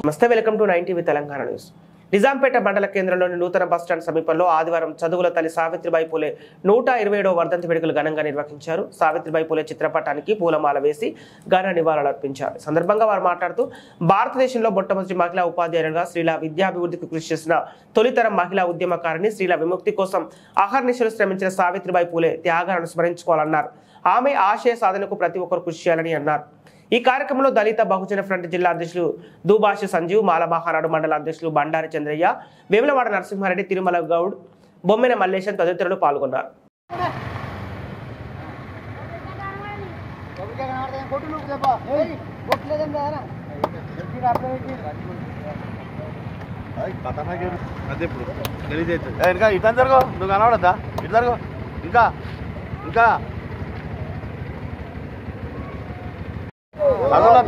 నమస్తే, welcome to 9 TV Telangana news. Nizampet మండల కేంద్రంలోని నూతన బస్టాండ్ సమీపంలో ఆదివారం చదువుల తల్లి సావిత్రిబాయి పూలే 127వ వర్ధంతి వేడుకలు ఘనంగా నిర్వహించారు. సావిత్రిబాయి పూలే చిత్రపటానికి పూలమాల వేసి ఘన నివాళులర్పించారు. సందర్భంగా వారు మాట్లాడుతూ భారతదేశంలో మొట్టమొదటి మహిళా ఉపాధ్యాయులుగా స్త్రీల విద్యాభివృద్ధికి కృషి చేసిన తొలితరం మహిళా ఉద్యమకారిణి, స్త్రీల విముక్తి కోసం అహర్నిశలు శ్రమించిన సావిత్రిబాయి పూలే త్యాగాలను స్మరించుకోవాలన్నారు. ఆమె ఆశయ సాధనకు ప్రతి ఒక్కరు కృషి చేయాలని అన్నారు. ఈ కార్యక్రమంలో దళిత బహుజన ఫ్రంట్ జిల్లా అధ్యక్షులు దుబాషి సంజీవ్, మాలమహానాడు మండల అధ్యక్షులు బండారి చంద్రయ్య, వేములవాడ నరసింహారెడ్డి, తిరుమల గౌడ్, బొమ్మెన మల్లేశం తదితరులు పాల్గొన్నారు.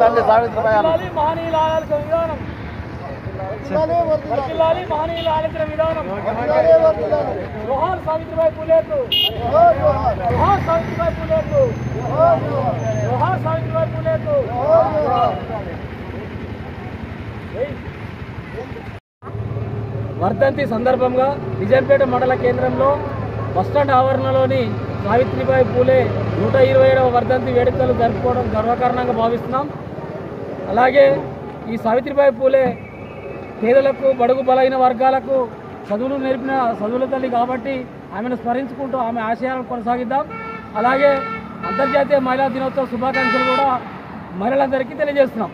తల్లి సావిత్రిబాయి వర్ధంతి సందర్భంగా నిజాంపేట మండల కేంద్రంలో బస్టాండ్ ఆవరణలోని సావిత్రిబాయి పూలే 127వ వర్ధంతి వేడుకలు జరుపుకోవడం గర్వకారణంగా భావిస్తున్నాం. అలాగే ఈ సావిత్రిబాయి పూలే పేదలకు, బడుగు బలైన వర్గాలకు చదువులు నేర్పిన చదువుల తల్లి కాబట్టి ఆమెను స్మరించుకుంటూ ఆమె ఆశయాలను కొనసాగిద్దాం. అలాగే అంతర్జాతీయ మహిళా దినోత్సవ శుభాకాంక్షలు కూడా మహిళలందరికీ తెలియజేస్తున్నాం.